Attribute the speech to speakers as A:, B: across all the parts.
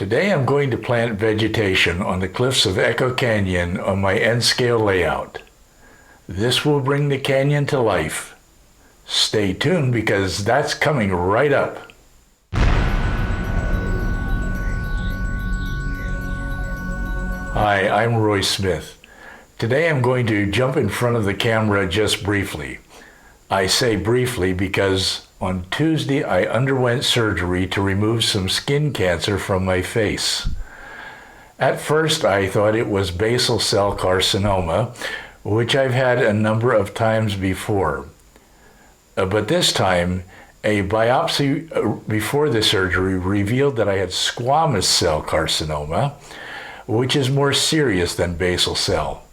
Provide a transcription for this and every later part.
A: Today I'm going to plant vegetation on the cliffs of Echo Canyon on my N-scale layout. This will bring the canyon to life. Stay tuned because that's coming right up. Hi, I'm Roy Smith. Today I'm going to jump in front of the camera just briefly. I say briefly because on Tuesday I underwent surgery to remove some skin cancer from my face. At first I thought it was basal cell carcinoma, which I've had a number of times before. But this time, a biopsy before the surgery revealed that I had squamous cell carcinoma, which is more serious than basal cell.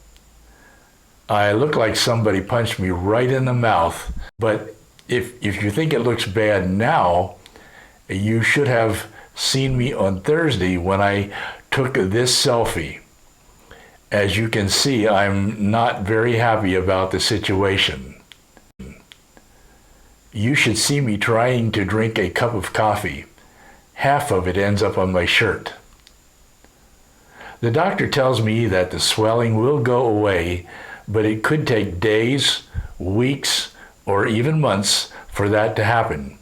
A: I look like somebody punched me right in the mouth, but if you think it looks bad now, you should have seen me on Thursday when I took this selfie. As you can see, I'm not very happy about the situation. You should see me trying to drink a cup of coffee. Half of it ends up on my shirt. The doctor tells me that the swelling will go away, but it could take days, weeks, or even months for that to happen.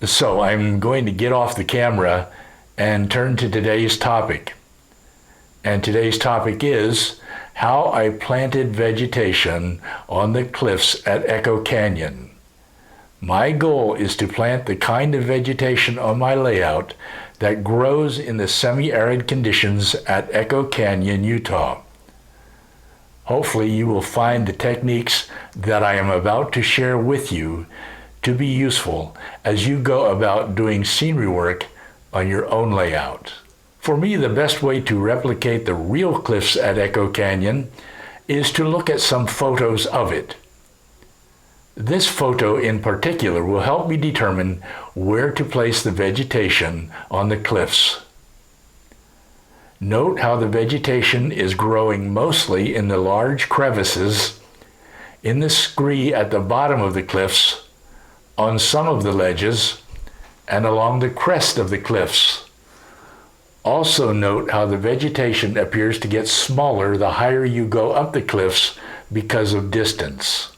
A: So I'm going to get off the camera and turn to today's topic. And today's topic is how I planted vegetation on the cliffs at Echo Canyon. My goal is to plant the kind of vegetation on my layout that grows in the semi-arid conditions at Echo Canyon, Utah. Hopefully you will find the techniques that I am about to share with you to be useful as you go about doing scenery work on your own layout. For me, the best way to replicate the real cliffs at Echo Canyon is to look at some photos of it. This photo in particular will help me determine where to place the vegetation on the cliffs. Note how the vegetation is growing mostly in the large crevices, in the scree at the bottom of the cliffs, on some of the ledges, and along the crest of the cliffs. Also note how the vegetation appears to get smaller the higher you go up the cliffs because of distance.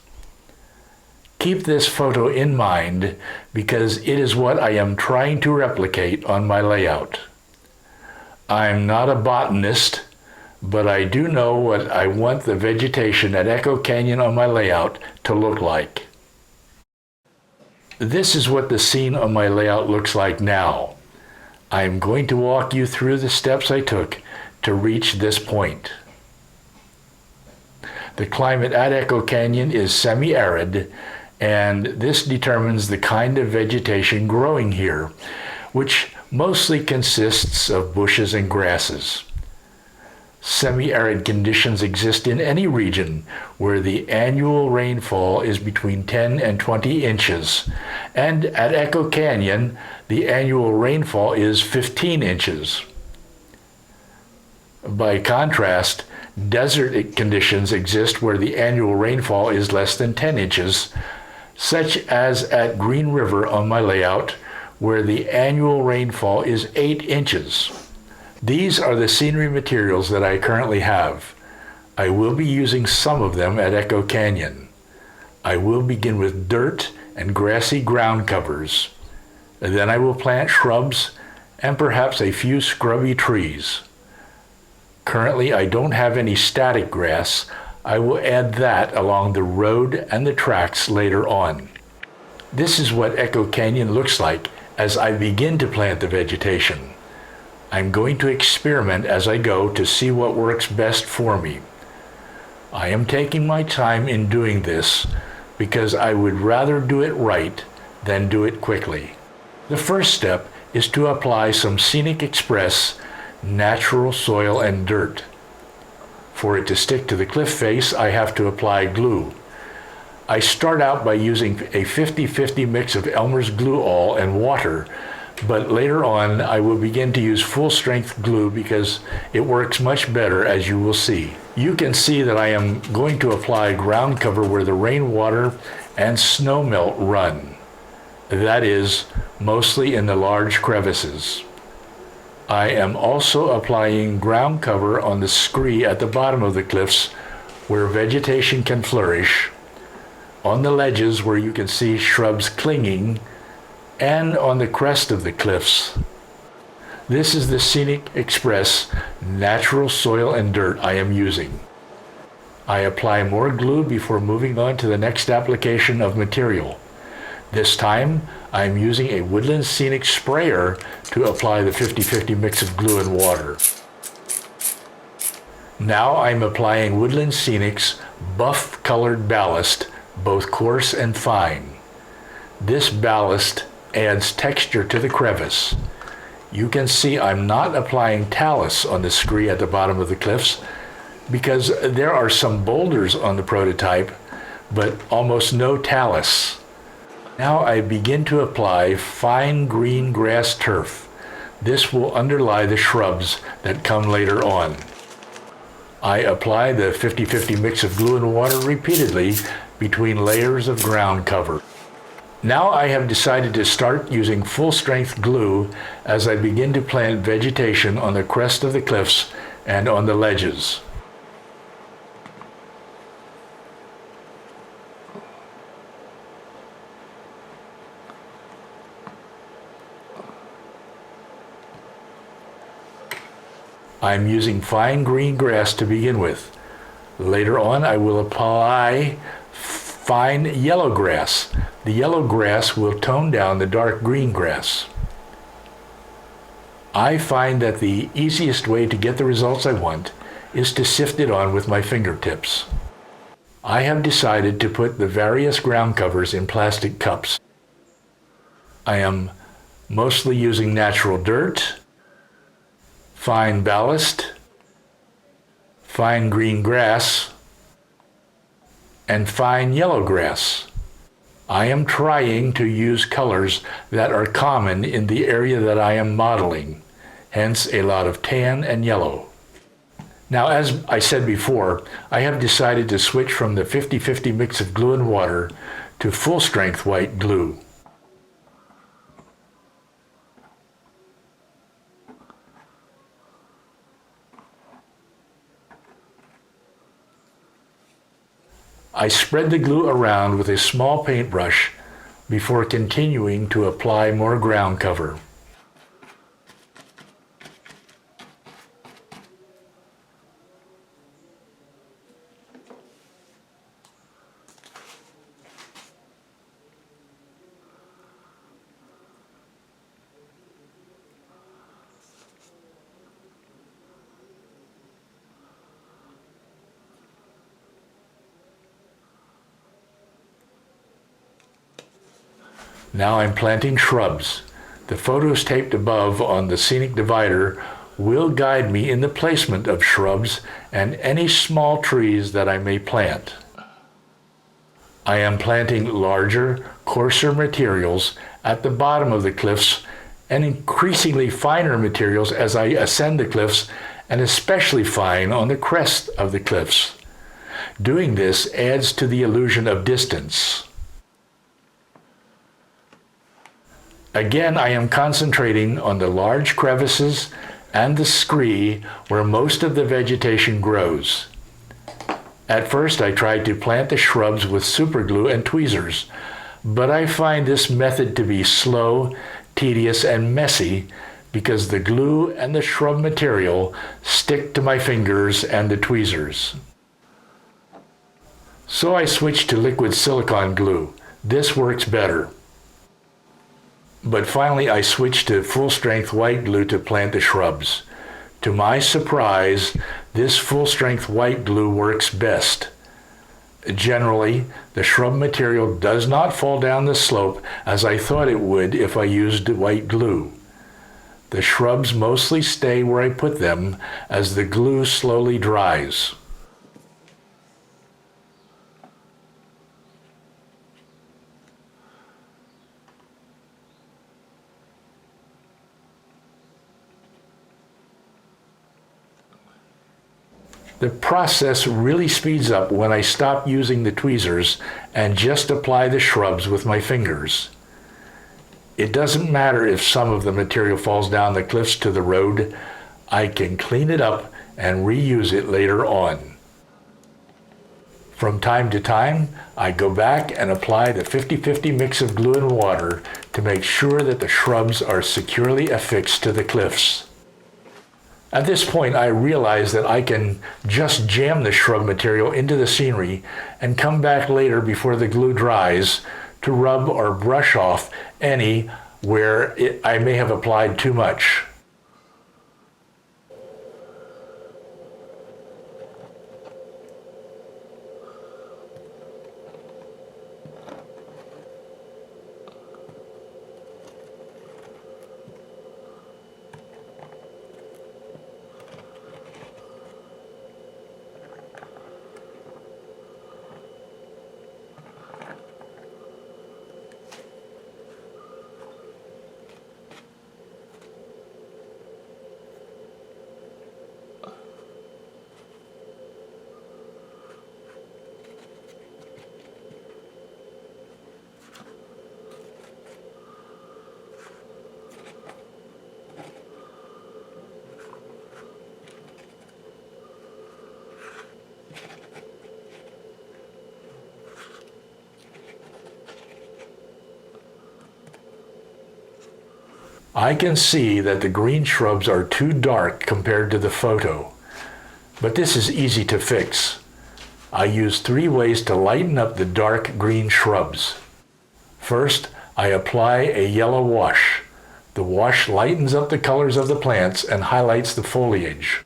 A: Keep this photo in mind because it is what I am trying to replicate on my layout. I'm not a botanist, but I do know what I want the vegetation at Echo Canyon on my layout to look like. This is what the scene on my layout looks like now. I'm going to walk you through the steps I took to reach this point. The climate at Echo Canyon is semi-arid, and this determines the kind of vegetation growing here, which mostly consists of bushes and grasses. Semi-arid conditions exist in any region where the annual rainfall is between 10 and 20 inches, and at Echo Canyon, the annual rainfall is 15 inches. By contrast, desert conditions exist where the annual rainfall is less than 10 inches, such as at Green River on my layout, where the annual rainfall is 8 inches. These are the scenery materials that I currently have. I will be using some of them at Echo Canyon. I will begin with dirt and grassy ground covers. Then I will plant shrubs and perhaps a few scrubby trees. Currently, I don't have any static grass. I will add that along the road and the tracks later on. This is what Echo Canyon looks like as I begin to plant the vegetation. I'm going to experiment as I go to see what works best for me. I am taking my time in doing this because I would rather do it right than do it quickly. The first step is to apply some Scenic Express natural soil and dirt. For it to stick to the cliff face, I have to apply glue. I start out by using a 50-50 mix of Elmer's glue all and water, but later on I will begin to use full-strength glue because it works much better, as you will see. You can see that I am going to apply ground cover where the rainwater and snow melt run. That is, mostly in the large crevices. I am also applying ground cover on the scree at the bottom of the cliffs where vegetation can flourish, on the ledges where you can see shrubs clinging, and on the crest of the cliffs. This is the Scenic Express natural soil and dirt I am using. I apply more glue before moving on to the next application of material. This time, I am using a Woodland Scenic sprayer to apply the 50-50 mix of glue and water. Now I'm applying Woodland Scenic's buff-colored ballast, both coarse and fine. This ballast adds texture to the crevice. You can see I'm not applying talus on the scree at the bottom of the cliffs because there are some boulders on the prototype, but almost no talus. Now I begin to apply fine green grass turf. This will underlie the shrubs that come later on. I apply the 50-50 mix of glue and water repeatedly between layers of ground cover. Now I have decided to start using full-strength glue as I begin to plant vegetation on the crest of the cliffs and on the ledges. I'm using fine green grass to begin with. Later on, I will apply fine yellow grass. The yellow grass will tone down the dark green grass. I find that the easiest way to get the results I want is to sift it on with my fingertips. I have decided to put the various ground covers in plastic cups. I am mostly using natural dirt, fine ballast, fine green grass, and fine yellow grass. I am trying to use colors that are common in the area that I am modeling, hence a lot of tan and yellow. Now, as I said before, I have decided to switch from the 50-50 mix of glue and water to full-strength white glue. I spread the glue around with a small paintbrush before continuing to apply more ground cover. Now I'm planting shrubs. The photos taped above on the Scenic divider will guide me in the placement of shrubs and any small trees that I may plant. I am planting larger, coarser materials at the bottom of the cliffs and increasingly finer materials as I ascend the cliffs, and especially fine on the crest of the cliffs. Doing this adds to the illusion of distance. Again, I am concentrating on the large crevices and the scree where most of the vegetation grows. At first, I tried to plant the shrubs with superglue and tweezers, but I find this method to be slow, tedious, and messy because the glue and the shrub material stick to my fingers and the tweezers. So I switched to liquid silicone glue. This works better. But finally, I switched to full-strength white glue to plant the shrubs. To my surprise, this full-strength white glue works best. Generally, the shrub material does not fall down the slope as I thought it would if I used white glue. The shrubs mostly stay where I put them as the glue slowly dries. The process really speeds up when I stop using the tweezers and just apply the shrubs with my fingers. It doesn't matter if some of the material falls down the cliffs to the road. I can clean it up and reuse it later on. From time to time, I go back and apply the 50-50 mix of glue and water to make sure that the shrubs are securely affixed to the cliffs. At this point, I realize that I can just jam the shrub material into the scenery and come back later before the glue dries to rub or brush off any where I may have applied too much. I can see that the green shrubs are too dark compared to the photo, but this is easy to fix. I use 3 ways to lighten up the dark green shrubs. First, I apply a yellow wash. The wash lightens up the colors of the plants and highlights the foliage.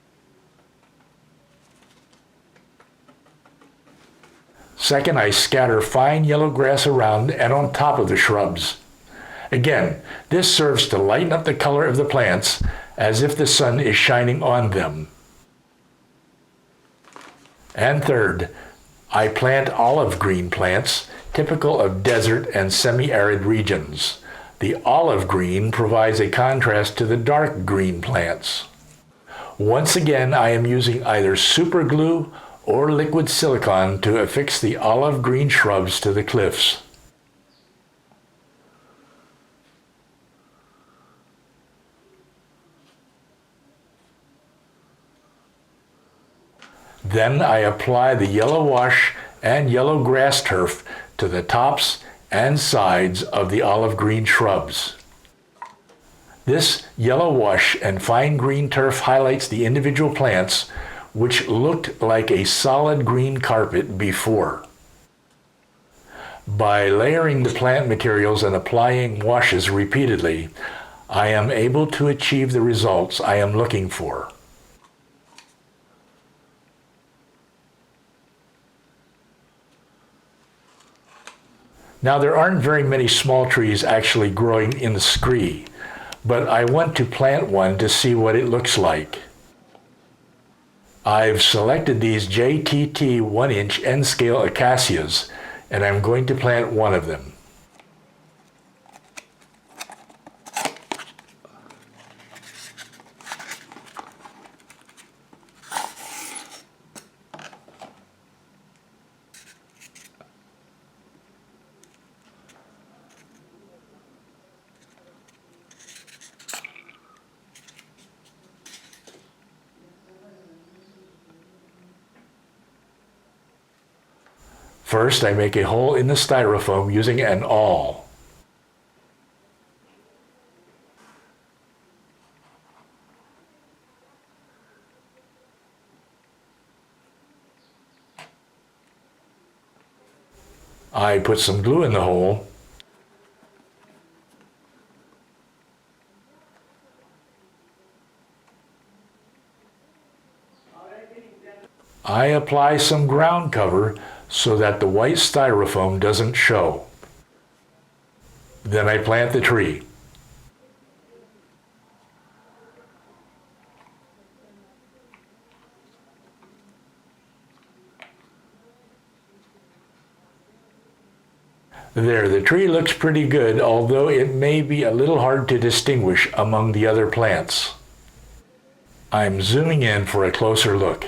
A: Second, I scatter fine yellow grass around and on top of the shrubs. Again, this serves to lighten up the color of the plants as if the sun is shining on them. And third, I plant olive green plants, typical of desert and semi-arid regions. The olive green provides a contrast to the dark green plants. Once again, I am using either super glue or liquid silicone to affix the olive green shrubs to the cliffs. Then I apply the yellow wash and yellow grass turf to the tops and sides of the olive green shrubs. This yellow wash and fine green turf highlights the individual plants, which looked like a solid green carpet before. By layering the plant materials and applying washes repeatedly, I am able to achieve the results I am looking for. Now, there aren't very many small trees actually growing in the scree, but I want to plant one to see what it looks like. I've selected these JTT 1-inch N-scale acacias, and I'm going to plant one of them. First, I make a hole in the styrofoam using an awl. I put some glue in the hole. I apply some ground cover so that the white styrofoam doesn't show. Then I plant the tree. There, the tree looks pretty good, although it may be a little hard to distinguish among the other plants. I'm zooming in for a closer look.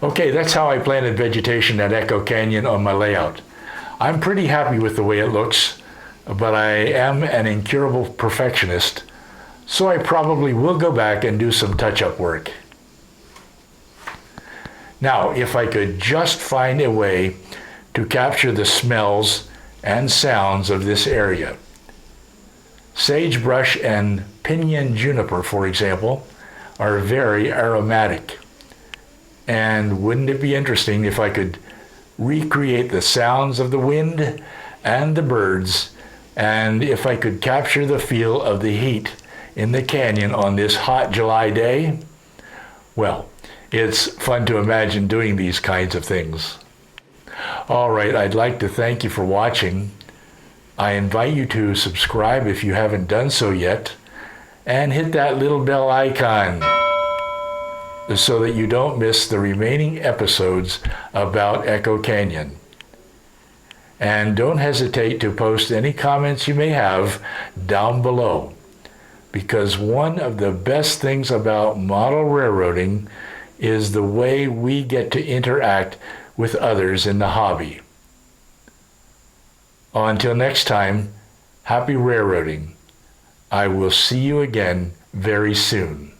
A: Okay, that's how I planted vegetation at Echo Canyon on my layout. I'm pretty happy with the way it looks, but I am an incurable perfectionist, so I probably will go back and do some touch-up work. Now, if I could just find a way to capture the smells and sounds of this area. Sagebrush and pinyon juniper, for example, are very aromatic. And wouldn't it be interesting if I could recreate the sounds of the wind and the birds, and if I could capture the feel of the heat in the canyon on this hot July day? Well, it's fun to imagine doing these kinds of things. All right, I'd like to thank you for watching. I invite you to subscribe if you haven't done so yet, and hit that little bell icon so that you don't miss the remaining episodes about Echo Canyon. And don't hesitate to post any comments you may have down below, because one of the best things about model railroading is the way we get to interact with others in the hobby. Until next time, happy railroading. I will see you again very soon.